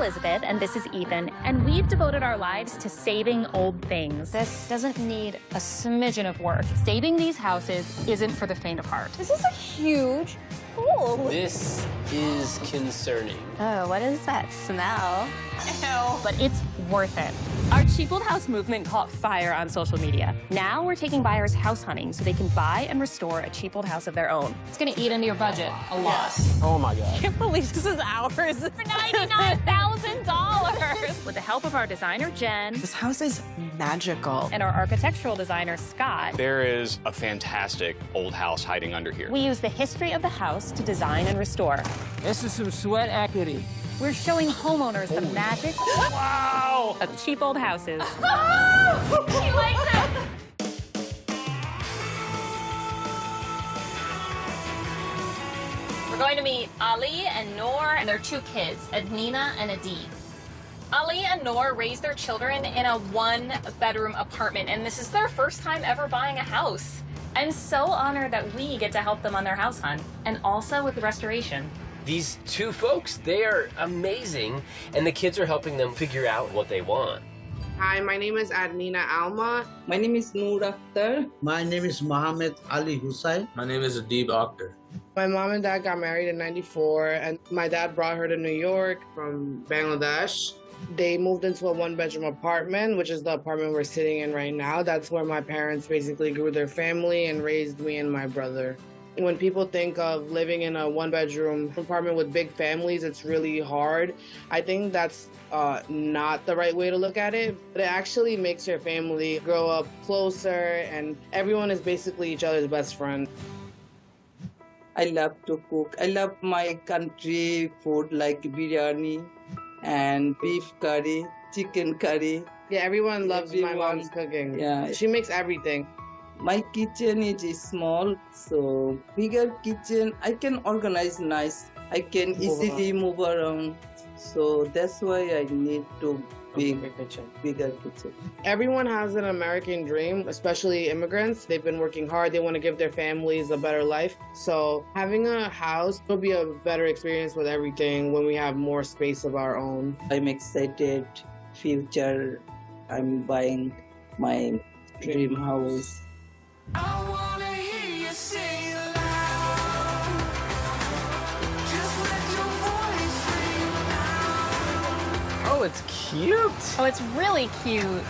Elizabeth, and this is Ethan, and we've devoted our lives to saving old things. This doesn't need a smidgen of work. Saving these houses isn't for the faint of heart. This is a huge pool. This is concerning. Oh, what is that smell? Ew. But it's worth it. Our cheap old house movement caught fire on social media. Now we're taking buyers house hunting so they can buy and restore a cheap old house of their own. It's gonna eat into your budget a lot. Yes. Oh my God. I can't believe this is ours. For $99,000. With the help of our designer, Jen. This house is magical. And our architectural designer, Scott. There is a fantastic old house hiding under here. We use the history of the house to design and restore. This is some sweat equity. We're showing homeowners the magic Wow! of cheap old houses. She likes it. We're going to meet Ali and Noor and their two kids, Adnina and Adib. Ali and Noor raised their children in a one-bedroom apartment, and this is their first time ever buying a house. I'm so honored that we get to help them on their house hunt, and also with the restoration. These two folks, they are amazing, and the kids are helping them figure out what they want. Hi, my name is Adnina Alma. My name is Noor Akhtar. My name is Mohammed Ali Hussain. My name is Adib Akhtar. My mom and dad got married in '94, and my dad brought her to New York from Bangladesh. They moved into a one-bedroom apartment, which is the apartment we're sitting in right now. That's where my parents basically grew their family and raised me and my brother. When people think of living in a one-bedroom apartment with big families, it's really hard. I think that's not the right way to look at it, but it actually makes your family grow up closer, and everyone is basically each other's best friend. I love to cook. I love my country food like biryani and beef curry, chicken curry. Yeah, everyone loves my mom's cooking. Yeah. She makes everything. My kitchen is small, so bigger kitchen, I can organize nice. I can easily move around. So that's why I need to bigger kitchen. Everyone has an American dream, especially immigrants. They've been working hard. They want to give their families a better life. So having a house will be a better experience with everything when we have more space of our own. I'm excited. Future, I'm buying my dream house. I wanna hear you say it loud. Just let your voice ring out. Oh, it's cute. Oh, it's really cute.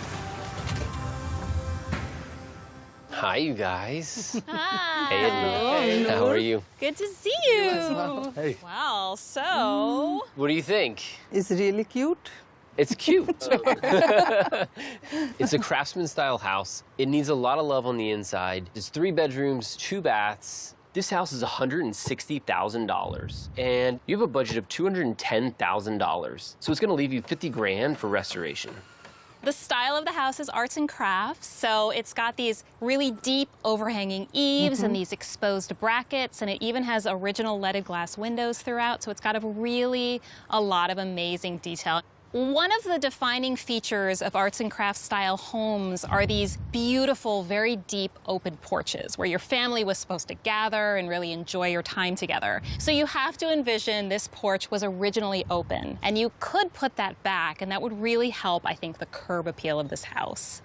Hi, you guys. Hi. Hey, Adnina. How are you? Good to see you. Hey. Wow, so... What do you think? It's really cute. It's cute. It's a craftsman-style house. It needs a lot of love on the inside. It's 3 bedrooms, 2 baths. This house is $160,000, and you have a budget of $210,000. So it's gonna leave you 50 grand for restoration. The style of the house is arts and crafts, so it's got these really deep overhanging eaves and these exposed brackets, and it even has original leaded glass windows throughout, so it's got a lot of amazing detail. One of the defining features of arts and crafts style homes are these beautiful, very deep open porches where your family was supposed to gather and really enjoy your time together. So you have to envision this porch was originally open, and you could put that back, and that would really help, I think, the curb appeal of this house.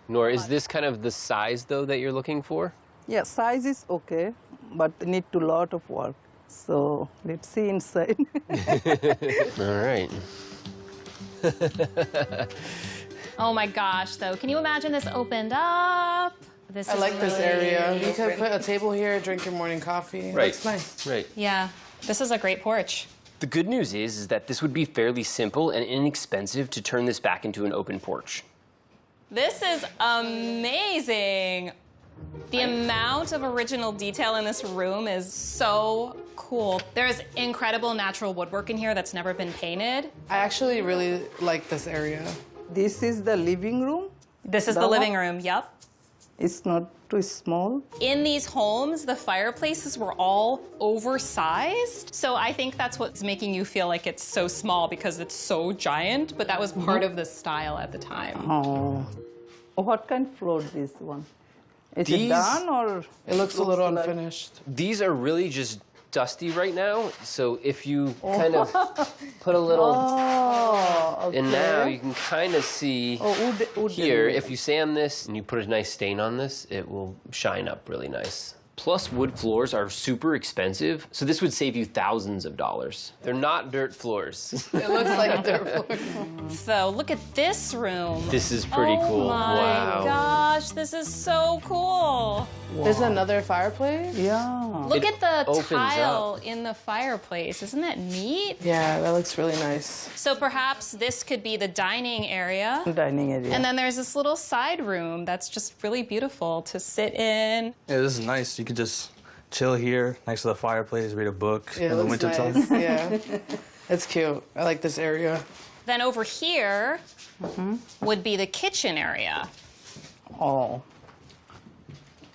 Nora, is this kind of the size, though, that you're looking for? Yeah, size is okay, but need a lot of work. So let's see inside. All right. Oh my gosh, though. Can you imagine this opened up? I like this area. You could put a table here, drink your morning coffee. Right. It's nice. Right. Yeah, this is a great porch. The good news is that this would be fairly simple and inexpensive to turn this back into an open porch. This is amazing. The amount of original detail in this room is so cool. There's incredible natural woodwork in here that's never been painted. I actually really like this area. This is the living room. This is the living room, yep. It's not too small. In these homes, the fireplaces were all oversized. So I think that's what's making you feel like it's so small because it's so giant, but that was part of the style at the time. Oh. What kind of floor this one? Is it done or? It looks a little unfinished. These are really just dusty right now, so if you kind of put a little, okay. and now you can kind of see wood here, if you sand this and you put a nice stain on this, it will shine up really nice. Plus, wood floors are super expensive, so this would save you thousands of dollars. They're not dirt floors. It looks like dirt floor. So look at this room. This is pretty cool. Oh my Wow. gosh, this is so cool. There's another fireplace? Yeah. Look It at the opens tile up. in the fireplace. Isn't that neat? Yeah, that looks really nice. So perhaps this could be the dining area. Dining area. And then there's this little side room that's just really beautiful to sit in. Yeah, this is nice. You could just chill here next to the fireplace, read a book Yeah, it in the looks wintertime. nice. Yeah, it's cute. I like this area. Then over here would be the kitchen area. Oh.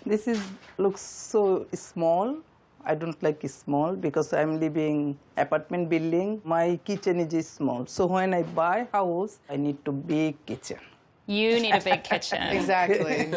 This is looks so small. I don't like it small because I'm living apartment building. My kitchen is small. So when I buy house, I need to big kitchen. You need a big kitchen. Exactly.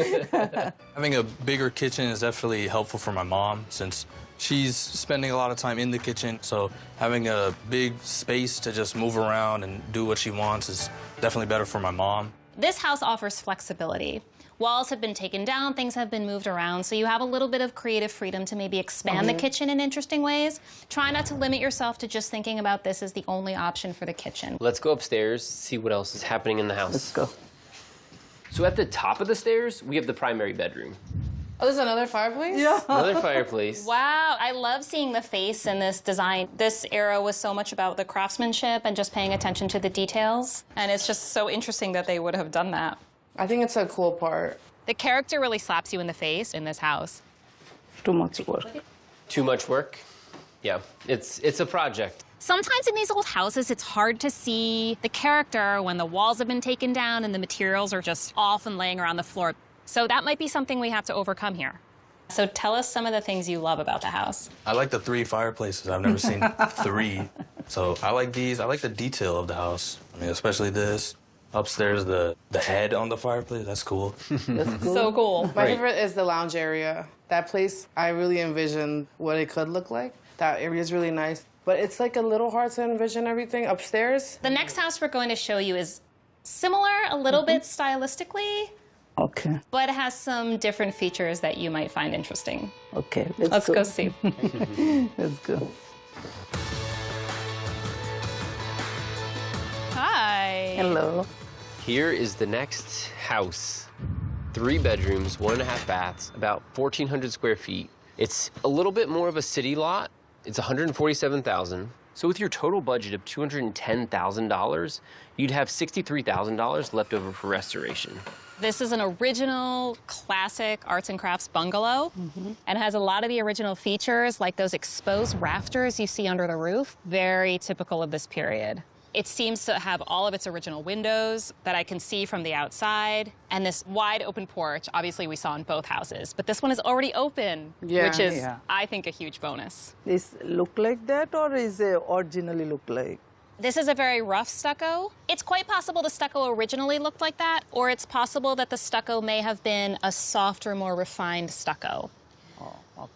Having a bigger kitchen is definitely helpful for my mom since she's spending a lot of time in the kitchen. So having a big space to just move around and do what she wants is definitely better for my mom. This house offers flexibility. Walls have been taken down, things have been moved around, so you have a little bit of creative freedom to maybe expand the kitchen in interesting ways. Try not to limit yourself to just thinking about this as the only option for the kitchen. Let's go upstairs, see what else is happening in the house. Let's go. So at the top of the stairs, we have the primary bedroom. Oh, there's another fireplace? Yeah. Another fireplace. Wow, I love seeing the face in this design. This era was so much about the craftsmanship and just paying attention to the details. And it's just so interesting that they would have done that. I think it's a cool part. The character really slaps you in the face in this house. Too much work. Too much work? Yeah, it's a project. Sometimes in these old houses, it's hard to see the character when the walls have been taken down and the materials are just off and laying around the floor. So that might be something we have to overcome here. So tell us some of the things you love about the house. I like the 3 fireplaces. I've never seen 3. So I like these. I like the detail of the house. I mean, especially this. Upstairs, the head on the fireplace, that's cool. That's cool. So cool. My favorite is the lounge area. That place, I really envisioned what it could look like. That area is really nice. But it's like a little hard to envision everything upstairs. The next house we're going to show you is similar a little bit stylistically, Okay. but it has some different features that you might find interesting. Okay. Let's go see. Let's go. Hi. Hello. Here is the next house. 3 bedrooms, 1.5 baths, about 1,400 square feet. It's a little bit more of a city lot. It's $147,000. So with your total budget of $210,000, you'd have $63,000 left over for restoration. This is an original classic arts and crafts bungalow and has a lot of the original features like those exposed rafters you see under the roof, very typical of this period. It seems to have all of its original windows that I can see from the outside, and this wide open porch, obviously we saw in both houses, but this one is already open, which is, I think, a huge bonus. This look like that or is it originally look like? This is a very rough stucco. It's quite possible the stucco originally looked like that, or it's possible that the stucco may have been a softer, more refined stucco.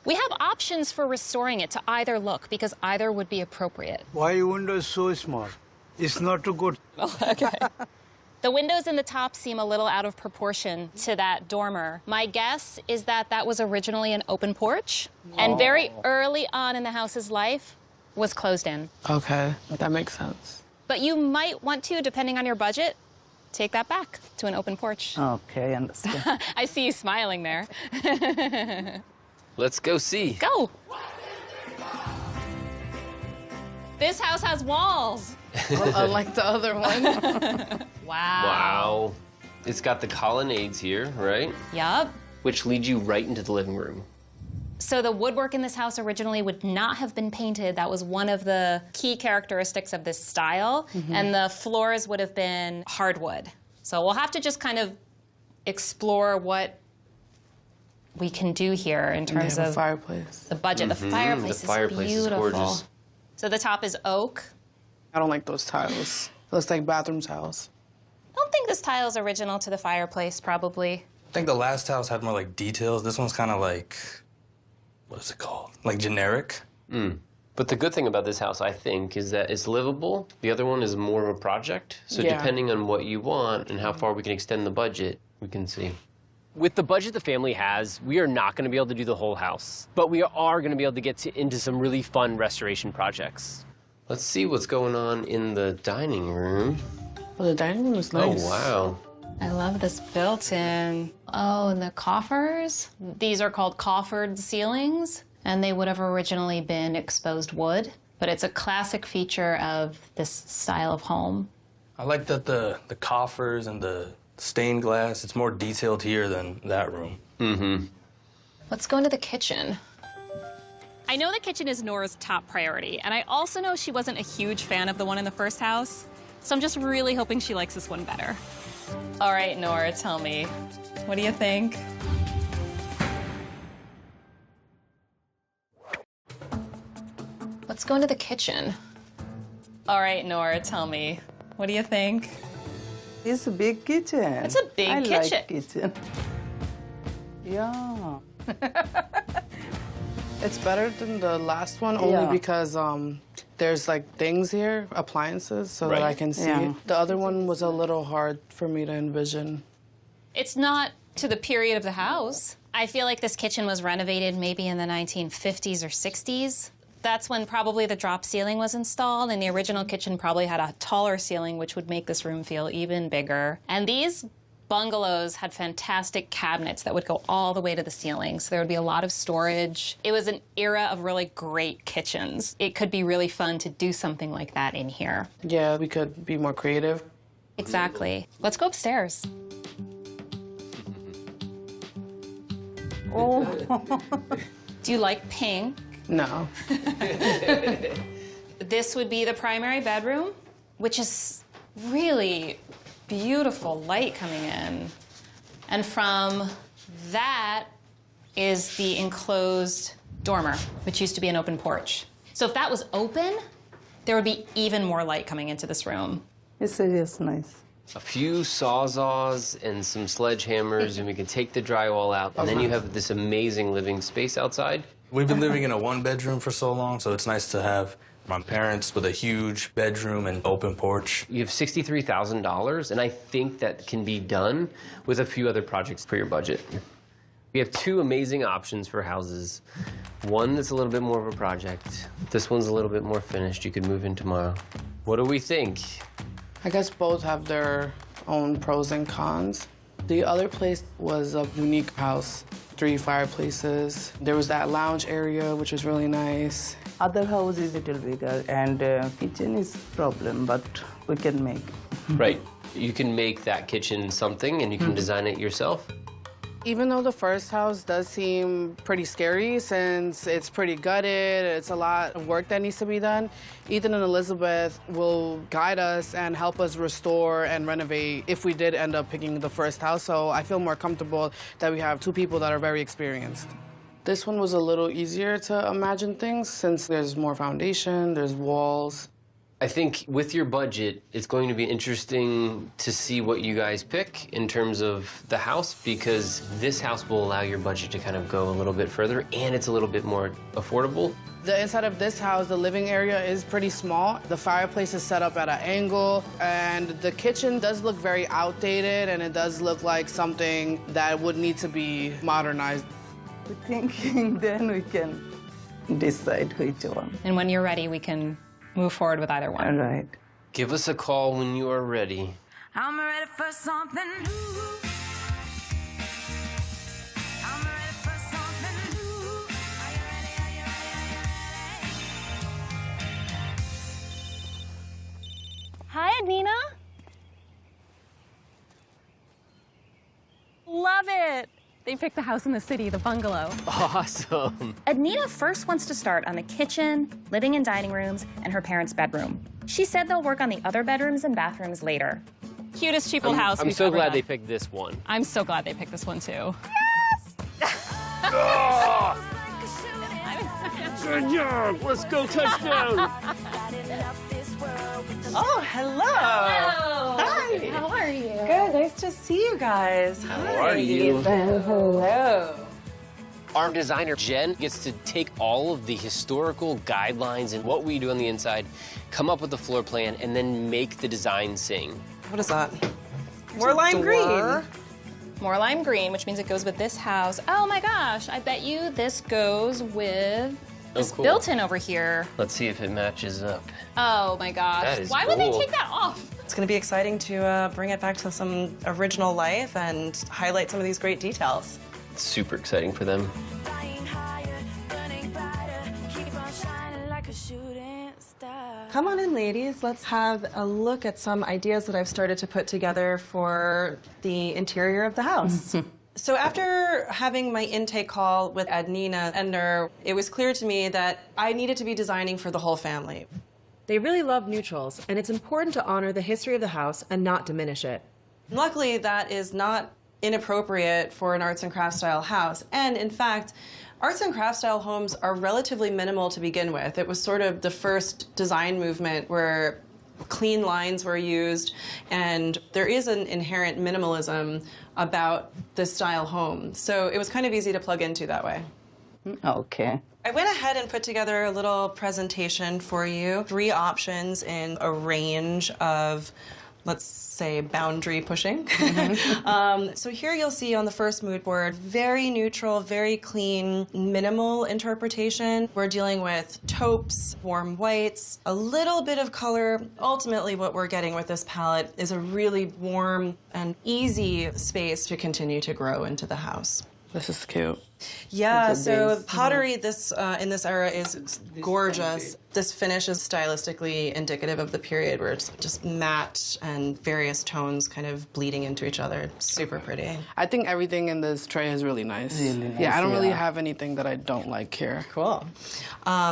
We have options for restoring it to either look because either would be appropriate. Why your window is so small? It's not too good. Okay. The windows in the top seem a little out of proportion to that dormer. My guess is that that was originally an open porch, and very early on in the house's life was closed in. Okay, that makes sense. But you might want to, depending on your budget, take that back to an open porch. Okay, I understand. I see you smiling there. Let's go see. Go. This house has walls. Unlike the other one. Wow. Wow. It's got the colonnades here, right? Yup. Which lead you right into the living room. So the woodwork in this house originally would not have been painted. That was one of the key characteristics of this style. And the floors would have been hardwood. So we'll have to just kind of explore what we can do here in terms of fireplace. the budget. The fireplace is beautiful. Gorgeous. So the top is oak. I don't like those tiles. It looks like bathroom tiles. I don't think this tile is original to the fireplace, probably. I think the last house had more like details. This one's kind of like, what is it called? Like generic. But the good thing about this house, I think, is that it's livable. The other one is more of a project. So depending on what you want and how far we can extend the budget, we can see. With the budget the family has, we are not going to be able to do the whole house. But we are going to be able to get into some really fun restoration projects. Let's see what's going on in the dining room. Well, the dining room is nice. Oh, wow. I love this built-in. Oh, and the coffers? These are called coffered ceilings, and they would have originally been exposed wood, but it's a classic feature of this style of home. I like that the coffers and the stained glass, it's more detailed here than that room. Mm-hmm. Let's go into the kitchen. I know the kitchen is Nora's top priority, and I also know she wasn't a huge fan of the one in the first house, so I'm just really hoping she likes this one better. All right, Nora, tell me, what do you think? Let's go into the kitchen. All right, Nora, tell me, what do you think? It's a big kitchen. It's a big I kitchen. like kitchen. Yeah. It's better than the last one only because there's like things here, appliances, so that I can see it. The other one was a little hard for me to envision. It's not to the period of the house. I feel like this kitchen was renovated maybe in the 1950s or 60s. That's when probably the drop ceiling was installed, and the original kitchen probably had a taller ceiling, which would make this room feel even bigger. And these bungalows had fantastic cabinets that would go all the way to the ceiling, so there would be a lot of storage. It was an era of really great kitchens. It could be really fun to do something like that in here. Yeah, we could be more creative. Exactly. Let's go upstairs. Oh. Do you like pink? No. This would be the primary bedroom, which is really beautiful light coming in. And from that is the enclosed dormer, which used to be an open porch. So if that was open, there would be even more light coming into this room. It's just nice. A few sawzalls and some sledgehammers, and we can take the drywall out, and then you have this amazing living space outside. We've been living in a one-bedroom for so long, so it's nice to have my parents with a huge bedroom and open porch. You have $63,000, and I think that can be done with a few other projects for your budget. We have two amazing options for houses. One that's a little bit more of a project. This one's a little bit more finished. You could move in tomorrow. What do we think? I guess both have their own pros and cons. The other place was a unique house, 3 fireplaces. There was that lounge area, which was really nice. Other house is a little bigger, and kitchen is problem, but we can make. Right. You can make that kitchen something, and you can design it yourself. Even though the first house does seem pretty scary since it's pretty gutted, it's a lot of work that needs to be done, Ethan and Elizabeth will guide us and help us restore and renovate if we did end up picking the first house. So I feel more comfortable that we have 2 people that are very experienced. This one was a little easier to imagine things since there's more foundation, there's walls. I think with your budget, it's going to be interesting to see what you guys pick in terms of the house, because this house will allow your budget to kind of go a little bit further, and it's a little bit more affordable. The inside of this house, the living area is pretty small. The fireplace is set up at an angle, and the kitchen does look very outdated, and it does look like something that would need to be modernized. We're thinking, then we can decide which one. And when you're ready, we can move forward with either one. All right. Give us a call when you are ready. I'm ready for something new. I'm ready for something new. Are you ready? Are you ready? Are you ready? Hi, Adnina. Love it. They picked the house in the city, the bungalow. Awesome. Adnina first wants to start on the kitchen, living and dining rooms, and her parents' bedroom. She said they'll work on the other bedrooms and bathrooms later. Cutest cheap old house. I'm so glad they picked this one. I'm so glad they picked this one too. Good job. Let's go touchdown. Oh, hello. Hello. Hi. How are you? Good. Nice to see you guys. How are you? Hello. Our designer, Jen, gets to take all of the historical guidelines and what we do on the inside, come up with the floor plan, and then make the design sing. What is that? More lime green. More lime green, which means it goes with this house. Oh my gosh, I bet you this goes with this cool. built-in over here. Let's see if it matches up. Oh my gosh. That is Why would they cool. take that off? It's going to be exciting to bring it back to some original life and highlight some of these great details. It's super exciting for them. Flying higher, burning brighter, keep on shining like a shooting star. Come on in, ladies. Let's have a look at some ideas that I've started to put together for the interior of the house. So after having my intake call with Adnina Ender, it was clear to me that I needed to be designing for the whole family. They really love neutrals, and it's important to honor the history of the house and not diminish it. Luckily, that is not inappropriate for an arts and crafts style house. And in fact, arts and crafts style homes are relatively minimal to begin with. It was sort of the first design movement where clean lines were used, and there is an inherent minimalism about this style home. So it was kind of easy to plug into that way. Okay. I went ahead and put together a little presentation for you. 3 options in a range of, let's say, boundary pushing. So here you'll see on the first mood board, very neutral, very clean, minimal interpretation. We're dealing with taupes, warm whites, a little bit of color. Ultimately, what we're getting with this palette is a really warm and easy space to continue to grow into the house. This is cute. Yeah, It's a so base. pottery this in this era is gorgeous. This finish is stylistically indicative of the period where it's just matte and various tones kind of bleeding into each other. Super pretty. I think everything in this tray is really nice. Really nice, yeah, I don't really yeah. have anything that I don't like here. Cool.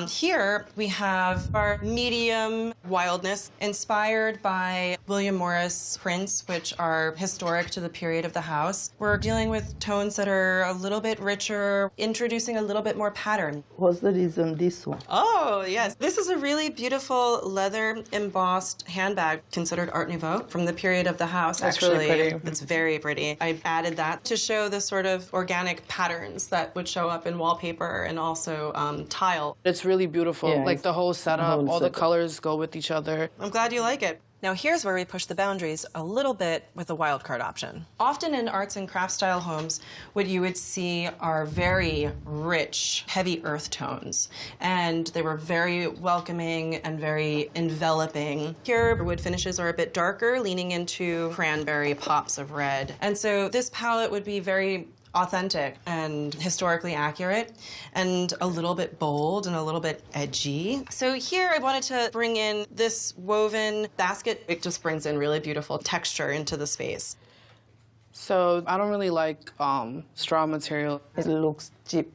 Here we have our medium wildness inspired by William Morris prints, which are historic to the period of the house. We're dealing with tones that are a little bit richer, introducing a little bit more pattern. What's the reason this one? Oh, yes. This is a really beautiful leather embossed handbag considered Art Nouveau from the period of the house, That's actually. really pretty. It's very pretty. I added that to show the sort of organic patterns that would show up in wallpaper and also tile. It's really beautiful. Yeah, like it's the whole setup, whole all the setup. colors go with each other. I'm glad you like it. Now here's where we push the boundaries a little bit with a wild card option. Often in arts and crafts style homes, what you would see are very rich, heavy earth tones. And they were very welcoming and very enveloping. Here, wood finishes are a bit darker, leaning into cranberry pops of red. And so this palette would be very authentic and historically accurate and a little bit bold and a little bit edgy. So here I wanted to bring in this woven basket. It just brings in really beautiful texture into the space. So I don't really like straw material. It looks cheap.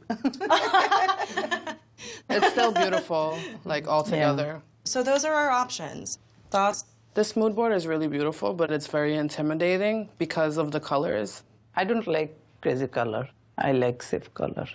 It's still beautiful, like all together. So those are our options. Thoughts? This mood board is really beautiful, but it's very intimidating because of the colors. I don't like crazy color. I like safe color.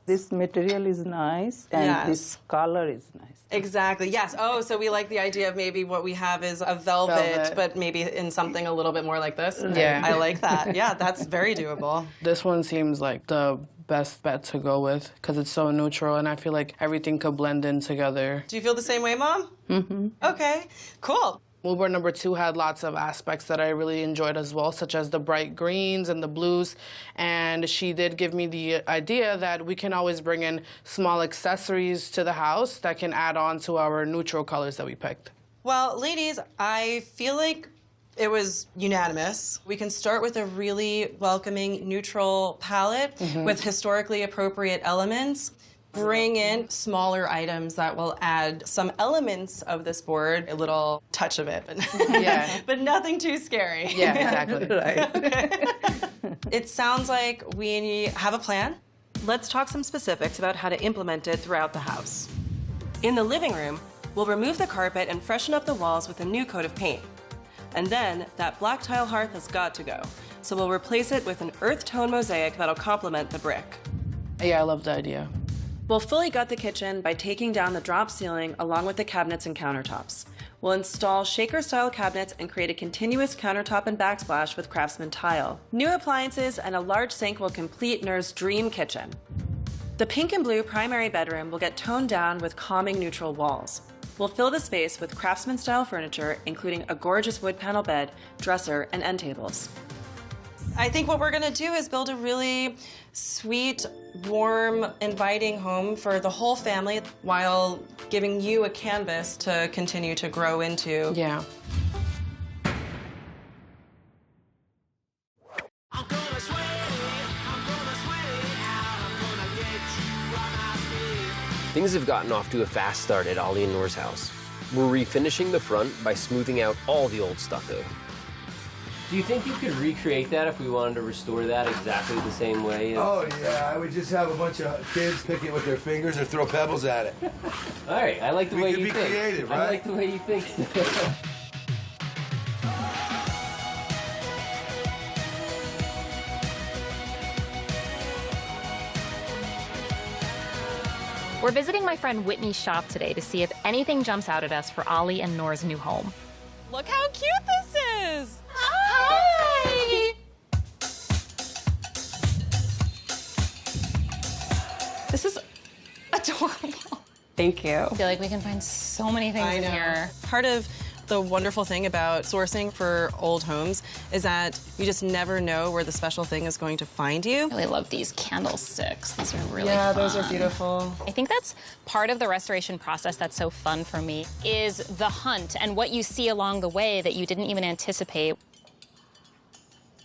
This material is nice and Yes. this color is nice. Exactly, yes. Oh, so we like the idea of maybe what we have is a velvet, but maybe in something a little bit more like this. Yeah. I like that. Yeah, that's very doable. This one seems like the best bet to go with because it's so neutral and I feel like everything could blend in together. Do you feel the same way, Mom? Mm-hmm. Okay, cool. Mood board number 2 had lots of aspects that I really enjoyed as well, such as the bright greens and the blues. And she did give me the idea that we can always bring in small accessories to the house that can add on to our neutral colors that we picked. Well, ladies, I feel like it was unanimous. We can start with a really welcoming, neutral palette with historically appropriate elements. Bring in smaller items that will add some elements of this board, a little touch of it, but, Yeah. but nothing too scary. Yeah, exactly. It sounds like we have a plan. Let's talk some specifics about how to implement it throughout the house. In the living room, we'll remove the carpet and freshen up the walls with a new coat of paint. And then that black tile hearth has got to go. So we'll replace it with an earth tone mosaic that'll complement the brick. Yeah, I love the idea. We'll fully gut the kitchen by taking down the drop ceiling along with the cabinets and countertops. We'll install shaker-style cabinets and create a continuous countertop and backsplash with Craftsman tile. New appliances and a large sink will complete Nur's dream kitchen. The pink and blue primary bedroom will get toned down with calming neutral walls. We'll fill the space with craftsman-style furniture, including a gorgeous wood panel bed, dresser, and end tables. I think what we're gonna do is build a really sweet, warm, inviting home for the whole family while giving you a canvas to continue to grow into. Yeah. Things have gotten off to a fast start at Ollie and Nora's house. We're refinishing the front by smoothing out all the old stucco. Do you think you could recreate that if we wanted to restore that exactly the same way? Oh, yeah. I would just have a bunch of kids pick it with their fingers or throw pebbles at it. All right. I like the way you think. We could be creative, right? I like the way you think. We're visiting my friend Whitney's shop today to see if anything jumps out at us for Ollie and Nora's new home. Look how cute this is! Hi! This is adorable. Thank you. I feel like we can find so many things in here. Part of the wonderful thing about sourcing for old homes is that you just never know where the special thing is going to find you. I really love these candlesticks. These are really Yeah, fun. those are beautiful. I think that's part of the restoration process that's so fun for me, is the hunt and what you see along the way that you didn't even anticipate.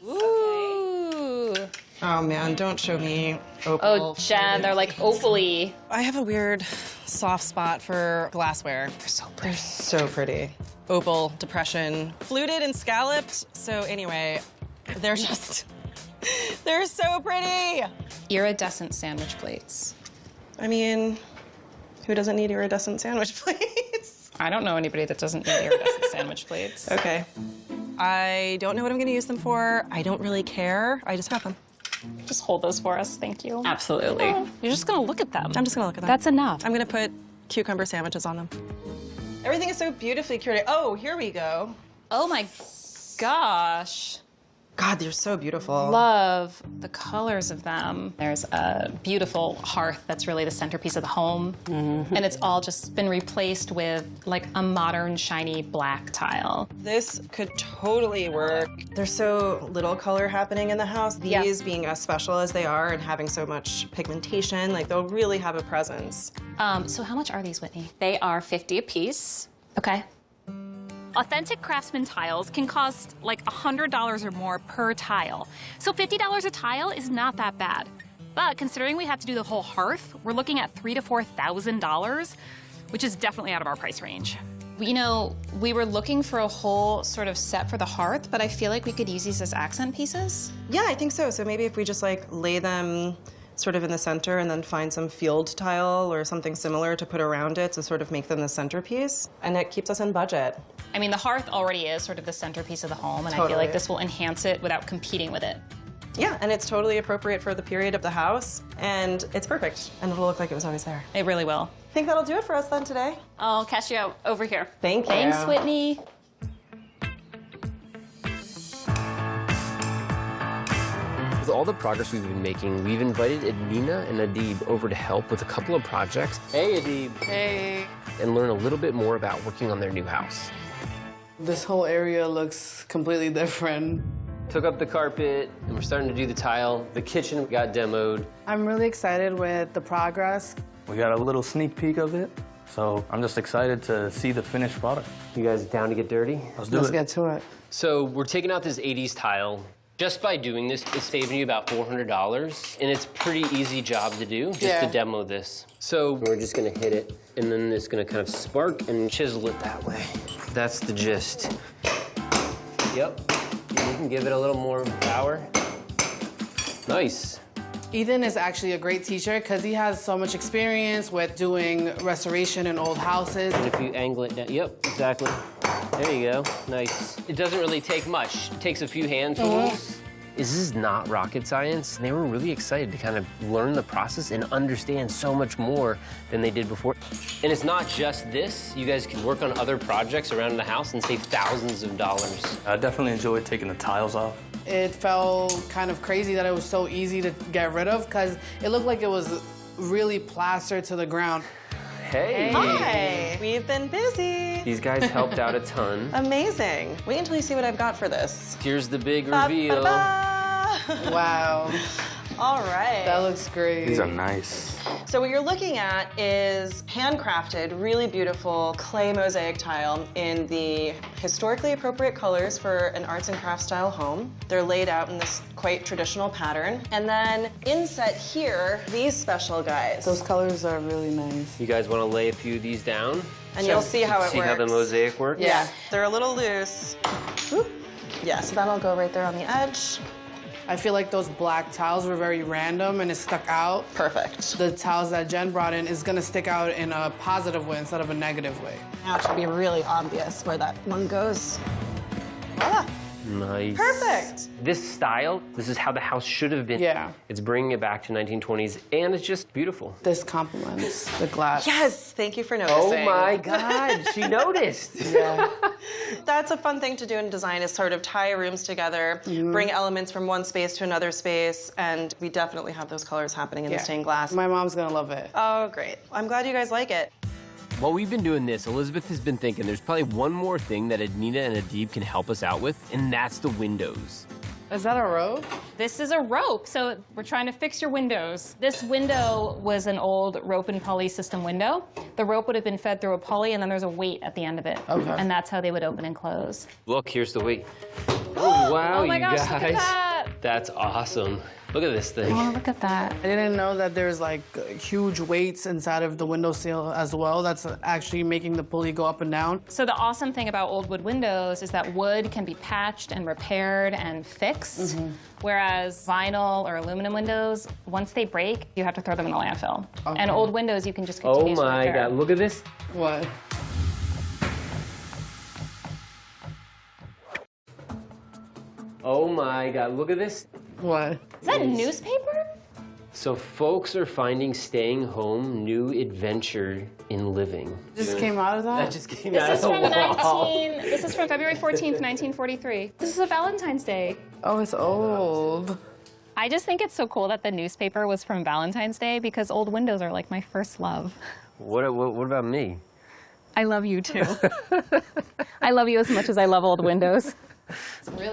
Ooh. Oh man, don't show me opal. Oh, Jen, they're like opal-y. I have a weird soft spot for glassware. They're so pretty. They're so pretty. Opal, depression, fluted and scalloped. So anyway, they're just, they're so pretty. Iridescent sandwich plates. I mean, who doesn't need iridescent sandwich plates? I don't know anybody that doesn't need iridescent sandwich plates. Okay. I don't know what I'm gonna use them for. I don't really care. I just have them. Just hold those for us, thank you. Absolutely. Oh, you're just gonna look at them. I'm just gonna look at them. That's enough. I'm gonna put cucumber sandwiches on them. Everything is so beautifully curated. Oh, here we go. Oh my gosh. God, they're so beautiful. Love the colors of them. There's a beautiful hearth that's really the centerpiece of the home. And it's all just been replaced with like a modern, shiny black tile. This could totally work. There's so little color happening in the house. These being as special as they are and having so much pigmentation, like they'll really have a presence. So how much are these, Whitney? They are $50 a piece. Okay. Authentic Craftsman tiles can cost like $100 or more per tile. So $50 a tile is not that bad. But considering we have to do the whole hearth, we're looking at $3,000 to $4,000, which is definitely out of our price range. You know, we were looking for a whole sort of set for the hearth, but I feel like we could use these as accent pieces. Yeah, I think so. So maybe if we just like lay them sort of in the center and then find some field tile or something similar to put around it to sort of make them the centerpiece. And it keeps us in budget. I mean, the hearth already is sort of the centerpiece of the home, and I feel Totally. like this will enhance it without competing with it. Yeah, and it's totally appropriate for the period of the house, and it's perfect, and it'll look like it was always there. It really will. I think that'll do it for us then today. I'll catch you out over here. Thank you. Thanks, Whitney. With all the progress we've been making, we've invited Adnina and Adib over to help with a couple of projects. Hey, Adib. Hey. And learn a little bit more about working on their new house. This whole area looks completely different. Took up the carpet, and we're starting to do the tile. The kitchen got demoed. I'm really excited with the progress. We got a little sneak peek of it, so I'm just excited to see the finished product. You guys down to get dirty? Let's do Let's it. get to it. So we're taking out this 80s tile. Just by doing this, it's saving you about $400, and it's a pretty easy job to do, just to demo this. So we're just gonna hit it, and then it's gonna kind of spark and chisel it that way. That's the gist. Yep, and you can give it a little more power. Nice. Ethan is actually a great teacher because he has so much experience with doing restoration in old houses. And if you angle it down, yep, exactly. There you go, nice. It doesn't really take much. It takes a few hand tools. This is not rocket science. They were really excited to kind of learn the process and understand so much more than they did before. And it's not just this. You guys can work on other projects around the house and save thousands of dollars. I definitely enjoyed taking the tiles off. It felt kind of crazy that it was so easy to get rid of because it looked like it was really plastered to the ground. Hey. Hi, we've been busy. These guys helped out a ton. Amazing. Wait until you see what I've got for this. Here's the big reveal. Wow. All right. That looks great. These are nice. So what you're looking at is handcrafted, really beautiful clay mosaic tile in the historically appropriate colors for an arts and crafts style home. They're laid out in this quite traditional pattern. And then inset here, these special guys. Those colors are really nice. You guys want to lay a few of these down? And you'll see how it See works. how the mosaic works? Yeah, they're a little loose. Oop. Yeah, so that'll go right there on the edge. I feel like those black tiles were very random and it stuck out. Perfect. The tiles that Jen brought in is gonna stick out in a positive way instead of a negative way. Now it should be really obvious where that one goes. Voila. Nice. Perfect. This style, this is how the house should have been. Yeah. It's bringing it back to 1920s, and it's just beautiful. This complements the glass. Yes, thank you for noticing. Oh my God, she noticed. Yeah. That's a fun thing to do in design is sort of tie rooms together, bring elements from one space to another space, and we definitely have those colors happening in the stained glass. My mom's gonna love it. Oh, great. I'm glad you guys like it. While we've been doing this, Elizabeth has been thinking there's probably one more thing that Adnina and Adib can help us out with, and that's the windows. Is that a rope? This is a rope, so we're trying to fix your windows. This window was an old rope and pulley system window. The rope would have been fed through a pulley, and then there's a weight at the end of it. Okay. And that's how they would open and close. Look, here's the weight. Oh, wow, Oh my you gosh, guys. look at that. That's awesome. Look at this thing. Oh, look at that. I didn't know that there's like huge weights inside of the windowsill as well. That's actually making the pulley go up and down. So the awesome thing about old wood windows is that wood can be patched and repaired and fixed, whereas vinyl or aluminum windows, once they break, you have to throw them in the landfill. Okay. And old windows, you can just Oh continue to my repair. God, look at this. What? Oh my God, look at this. What? Is that newspaper? So folks are finding staying home new adventure in living. Just came out of that? That just came This out is of the from wall. This is from February 14th, 1943. This is a Valentine's Day. Oh, it's old. I just think it's so cool that the newspaper was from Valentine's Day because old windows are like my first love. What about me? I love you too. I love you as much as I love old windows.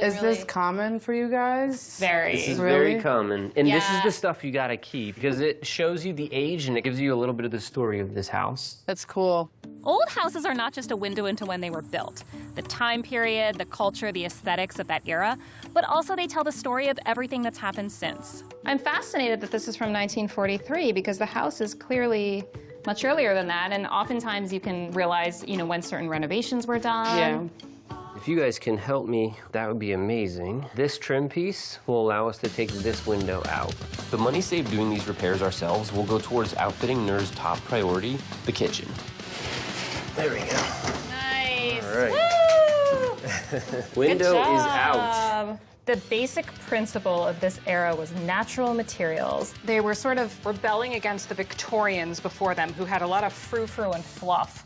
Is this common for you guys? Very. This is Really? very common. And this is Yeah. the stuff you gotta keep because it shows you the age and it gives you a little bit of the story of this house. That's cool. Old houses are not just a window into when they were built, the time period, the culture, the aesthetics of that era, but also they tell the story of everything that's happened since. I'm fascinated that this is from 1943 because the house is clearly much earlier than that, and oftentimes you can realize, you know, when certain renovations were done. Yeah. If you guys can help me, that would be amazing. This trim piece will allow us to take this window out. The money saved doing these repairs ourselves will go towards outfitting Nur's top priority, the kitchen. There we go. Nice. All right. Woo! Window Good is out. job. The basic principle of this era was natural materials. They were sort of rebelling against the Victorians before them, who had a lot of frou-frou and fluff.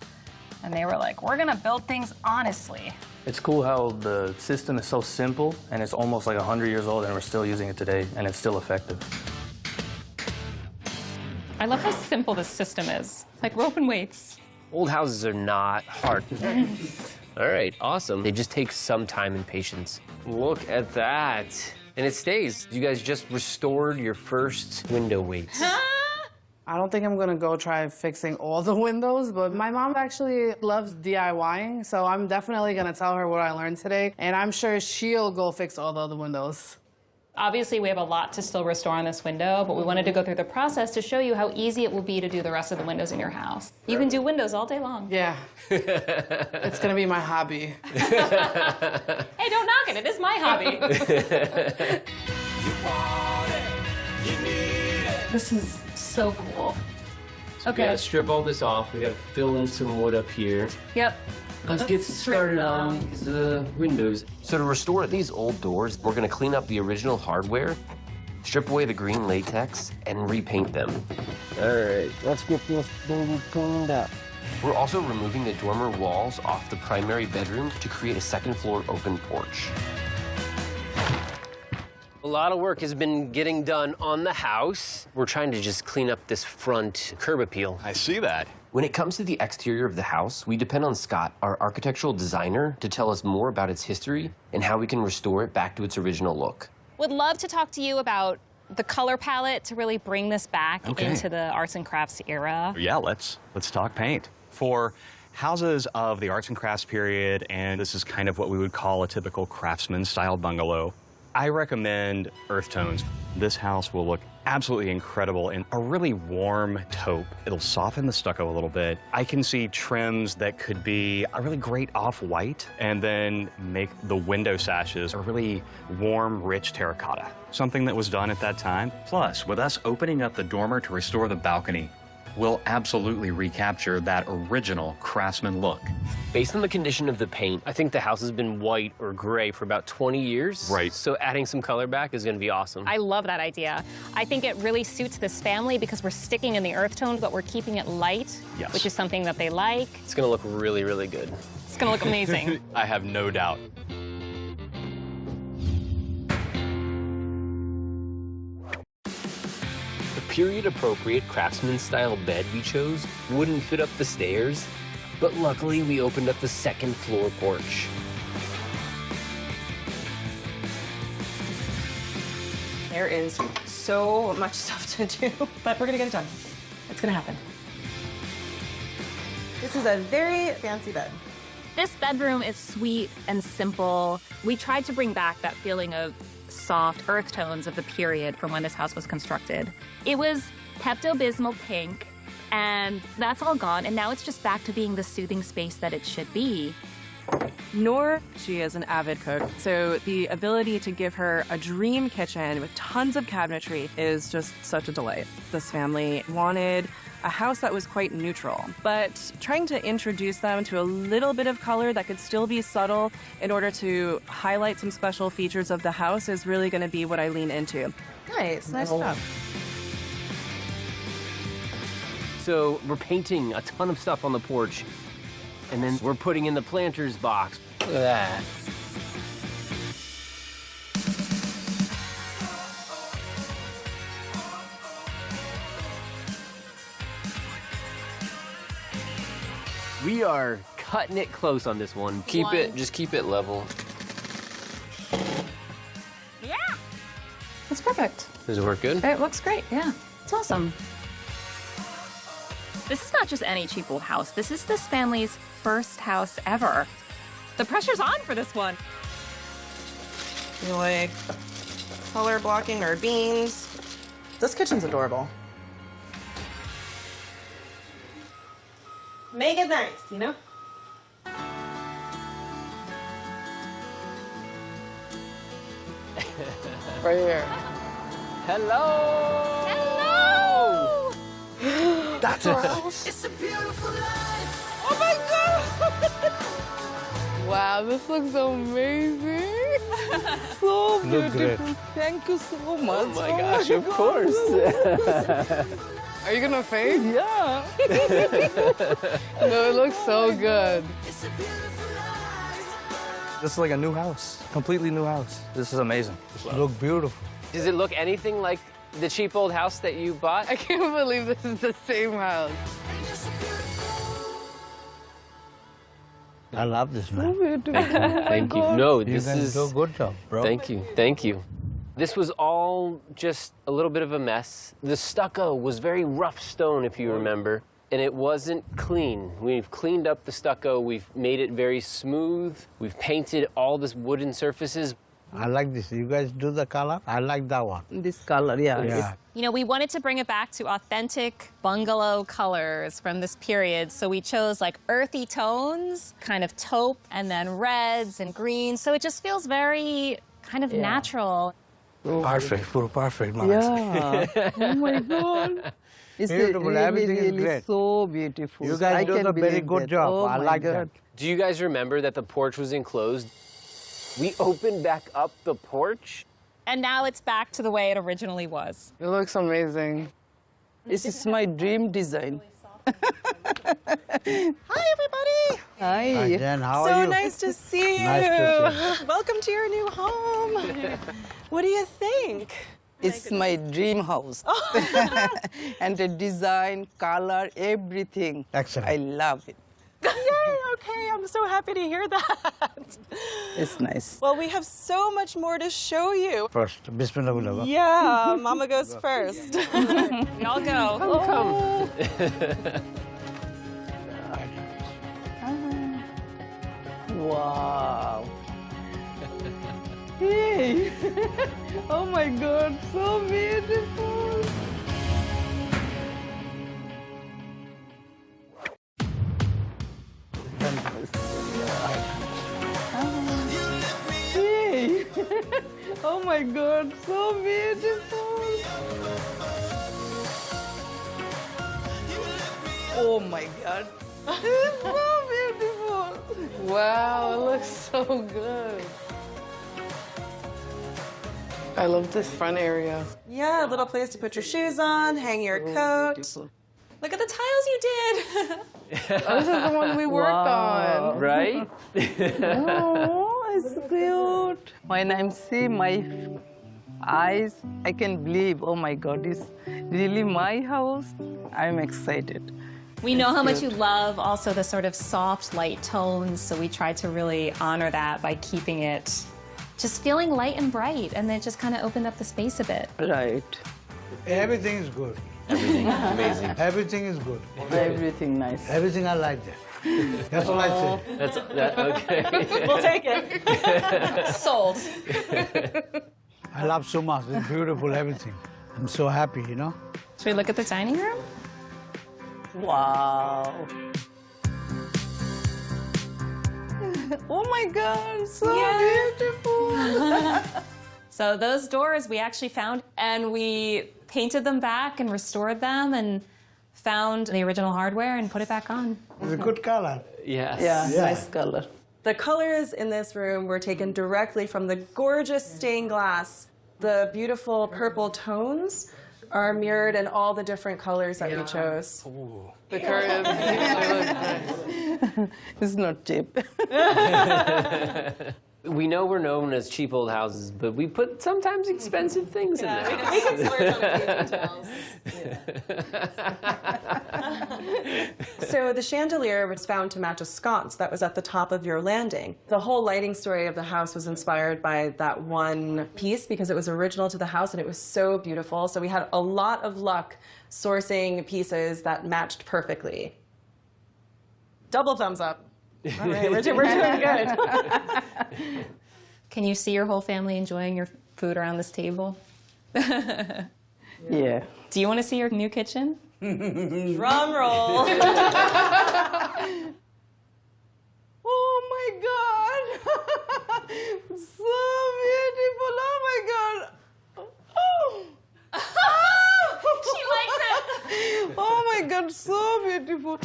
And they were like, we're gonna build things honestly. It's cool how the system is so simple and it's almost like 100 years old and we're still using it today and it's still effective. I love how simple this system is. It's like rope and weights. Old houses are not hard. All right, awesome. They just take some time and patience. Look at that. And it stays. You guys just restored your first window weights. I don't think I'm gonna go try fixing all the windows, but my mom actually loves DIYing, so I'm definitely gonna tell her what I learned today, and I'm sure she'll go fix all the other windows. Obviously, we have a lot to still restore on this window, but we wanted to go through the process to show you how easy it will be to do the rest of the windows in your house. You can do windows all day long. Yeah. It's gonna be my hobby. Hey, don't knock it. It is my hobby. This is so cool. We gotta strip all this off. We gotta fill in some wood up here. Yep. Let's get started on the windows. So to restore these old doors, we're gonna clean up the original hardware, strip away the green latex, and repaint them. All right, let's get this baby cleaned up. We're also removing the dormer walls off the primary bedroom to create a second floor open porch. A lot of work has been getting done on the house. We're trying to just clean up this front curb appeal. I see that. When it comes to the exterior of the house, we depend on Scott, our architectural designer, to tell us more about its history and how we can restore it back to its original look. Would love to talk to you about the color palette to really bring this back into the arts and crafts era. Yeah, let's talk paint. For houses of the arts and crafts period, and this is kind of what we would call a typical craftsman-style bungalow, I recommend earth tones. This house will look absolutely incredible in a really warm taupe. It'll soften the stucco a little bit. I can see trims that could be a really great off-white and then make the window sashes a really warm, rich terracotta. Something that was done at that time. Plus, with us opening up the dormer to restore the balcony, we'll absolutely recapture that original craftsman look. Based on the condition of the paint, I think the house has been white or gray for about 20 years. Right. So adding some color back is gonna be awesome. I love that idea. I think it really suits this family because we're sticking in the earth tone, but we're keeping it light, Yes. which is something that they like. It's gonna look really, really good. It's gonna look amazing. I have no doubt. The period-appropriate craftsman-style bed we chose wouldn't fit up the stairs, but luckily we opened up the second floor porch. There is so much stuff to do, but we're gonna get it done. It's gonna happen. This is a very fancy bed. This bedroom is sweet and simple. We tried to bring back that feeling of soft earth tones of the period from when this house was constructed. It was Pepto-Bismol pink, and that's all gone, and now it's just back to being the soothing space that it should be. Noor, she is an avid cook, so the ability to give her a dream kitchen with tons of cabinetry is just such a delight. This family wanted a house that was quite neutral, but trying to introduce them to a little bit of color that could still be subtle in order to highlight some special features of the house is really going to be what I lean into. Nice job. So we're painting a ton of stuff on the porch, and then we're putting in the planter's box. Look at that. We are cutting it close on this one. Just keep it level. Yeah! It's perfect. Does it work good? It looks great, yeah. It's awesome. This is not just any cheap old house. This is this family's first house ever. The pressure's on for this one. You like color blocking our beams. This kitchen's adorable. Make it nice, you know? Right here. Hello! Hello! That's our house. It's a beautiful life. Oh my god! Wow, this looks amazing. So Look great. beautiful. Thank you so much. Oh my gosh, of course. Are you gonna faint? Yeah. No, it looks so good. It's a beautiful life. This is like a new house, completely new house. This is amazing. Look beautiful. Does it look anything like the cheap old house that you bought? I can't believe this is the same house. I love this man. Thank you. No, You this guys is. do a good job, bro. Thank you. Thank you. This was all just a little bit of a mess. The stucco was very rough stone, if you remember, and it wasn't clean. We've cleaned up the stucco. We've made it very smooth. We've painted all this wooden surfaces. I like this. You guys do the color? I like that one. This color, yeah. Yeah. You know, we wanted to bring it back to authentic bungalow colors from this period, so we chose like earthy tones, kind of taupe, and then reds and greens, so it just feels very kind of natural. Perfect. Perfect, man. Yeah. Oh my god. It's Beautiful. really, Everything is really great. so beautiful. You guys I do can't a very believe good that. job. Oh I my like god. that. Do you guys remember that the porch was enclosed? We opened back up the porch. And now it's back to the way it originally was. It looks amazing. This is my dream design. Hi, everybody! Hi. Jen, how So are you? nice to see you. Nice to Welcome to your new home. What do you think? It's my dream house. And the design, color, everything. Excellent. I love it. Yay, okay, I'm so happy to hear that. It's nice. Well, we have so much more to show you. First, Bismillah. Yeah, Mama goes first. We all go. Come. Wow. Hey. Oh my God, so beautiful. Hey. Oh my God, so beautiful. Oh my God. It's so beautiful. Wow, it looks so good. I love this front area. Yeah, a little place to put your shoes on, hang your coat. Look at the tiles you did. Oh, this is the one we worked on. Right? Oh, it's cute. When I see my eyes, I can believe, oh my God, it's really my house. I'm excited. We know how much you love also the sort of soft, light tones, so we tried to really honor that by keeping it just feeling light and bright, and then just kind of opened up the space a bit. Right. Everything is good. Everything amazing. Everything is good. Everything nice. Everything I like that. That's what I say. That's okay. We'll take it. Sold. I love so much. It's beautiful, everything. I'm so happy, you know? Should we look at the dining room? Wow. Oh my God, so beautiful. So those doors we actually found, and we painted them back and restored them and found the original hardware and put it back on. It's a good color. Yes. Yeah, nice color. The colors in this room were taken directly from the gorgeous stained glass. The beautiful purple tones are mirrored in all the different colors that we chose. The curtains, they look nice. It's not cheap. We know we're known as cheap old houses, but we put sometimes expensive things in there. We can splurge on a few details. So the chandelier was found to match a sconce that was at the top of your landing. The whole lighting story of the house was inspired by that one piece because it was original to the house and it was so beautiful. So we had a lot of luck sourcing pieces that matched perfectly. Double thumbs up. All right, we're doing good. Can you see your whole family enjoying your food around this table? Yeah. Do you want to see your new kitchen? Drum roll. Oh my God. So beautiful. Oh my God. Oh. She likes it. Oh my God, so beautiful.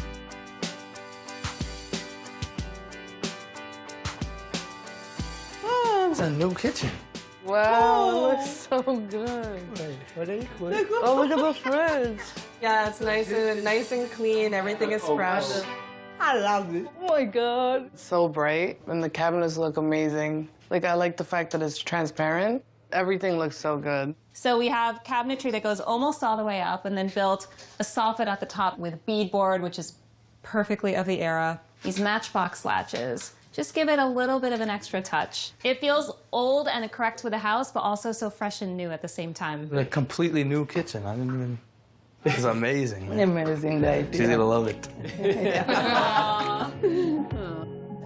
It's a new kitchen. Wow, it looks so good. What are you? Oh, what about fridge? Yeah, it's nice and clean. Everything is fresh. I love it. Oh my God. It's so bright, and the cabinets look amazing. Like, I like the fact that it's transparent. Everything looks so good. So we have cabinetry that goes almost all the way up and then built a soffit at the top with beadboard, which is perfectly of the era. These matchbox latches. Just give it a little bit of an extra touch. It feels old and correct with the house, but also so fresh and new at the same time. A completely new kitchen. I didn't even. It's amazing, man. Amazing, right? She's gonna love it.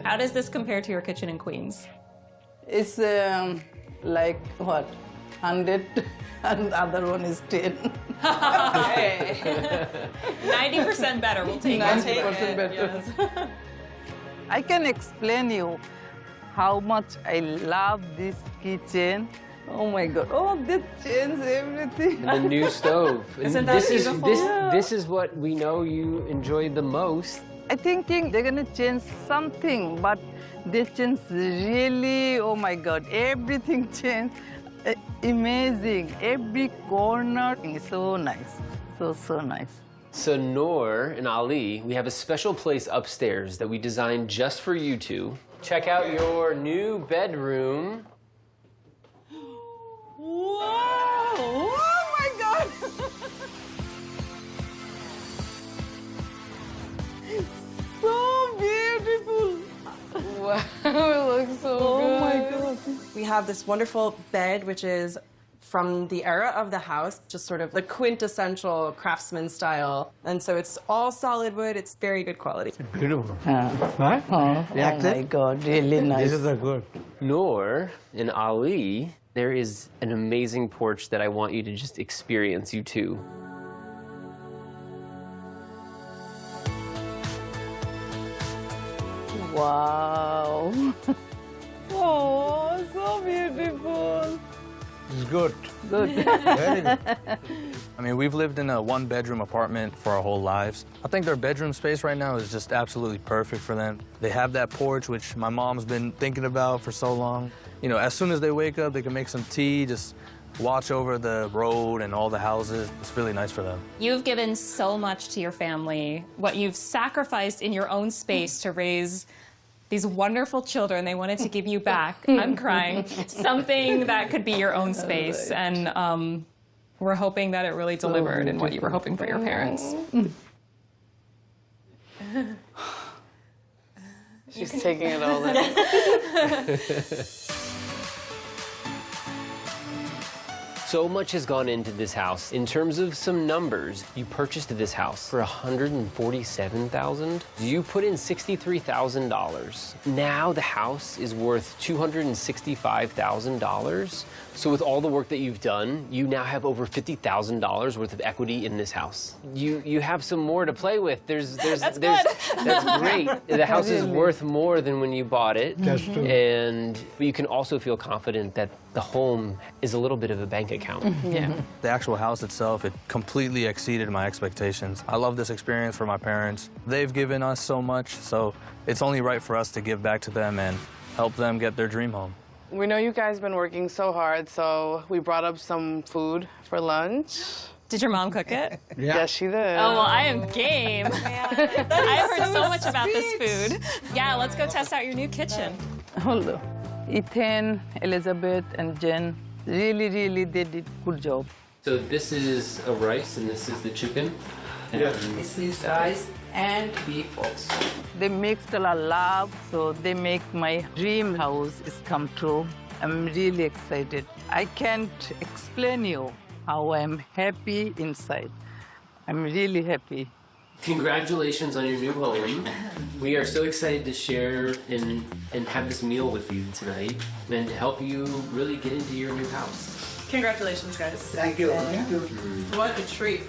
How does this compare to your kitchen in Queens? It's like what? 100 and the other one is 10. Okay. 90% better. We'll take it. 90% better. Yes. I can explain you how much I love this kitchen. Oh my God! Oh, they changed everything. And the new stove. Isn't that this beautiful? This is what we know you enjoy the most. I thinking they're gonna change something, but they changed really. Oh my God! Everything changed. Amazing. Every corner is so nice. So nice. So Noor and Ali, we have a special place upstairs that we designed just for you two. Check out your new bedroom. Wow! Oh my God! So beautiful! Wow, it looks so good. Oh my God! We have this wonderful bed, which is from the era of the house, just sort of the quintessential craftsman style. And so it's all solid wood, it's very good quality. Beautiful. Right? Oh my God, really nice. This is good. Noor and Ali, there is an amazing porch that I want you to just experience, you two. Wow! Oh, so beautiful. It's good. Good. Very good. I mean, we've lived in a one-bedroom apartment for our whole lives. I think their bedroom space right now is just absolutely perfect for them. They have that porch, which my mom's been thinking about for so long. You know, as soon as they wake up, they can make some tea, just watch over the road and all the houses. It's really nice for them. You've given so much to your family, what you've sacrificed in your own space to raise these wonderful children. They wanted to give you back. I'm crying. Something that could be your own space. And we're hoping that it really delivered in what you were hoping for your parents. She's taking it all in. So much has gone into this house. In terms of some numbers, you purchased this house for $147,000. You put in $63,000. Now the house is worth $265,000. So with all the work that you've done, you now have over $50,000 worth of equity in this house. You have some more to play with. That's great. The house is worth more than when you bought it. That's true. But you can also feel confident that the home is a little bit of a bank account. Yeah. The actual house itself, it completely exceeded my expectations. I love this experience for my parents. They've given us so much, so it's only right for us to give back to them and help them get their dream home. We know you guys been working so hard, so we brought up some food for lunch. Did your mom cook it? Yeah. Yes, she did. Oh, well, I am game. I've heard so much about this food. Yeah, let's go test out your new kitchen. Hello. Ethan, Elizabeth, and Jen really, they did good job. So this is a rice and this is the chicken? Yeah. This is rice and beef also. They mixed a lot of love, so they make my dream house is come true. I'm really excited. I can't explain you how I'm happy inside. I'm really happy. Congratulations on your new home. We are so excited to share and have this meal with you tonight and to help you really get into your new house. Congratulations, guys. Thank you. What a treat.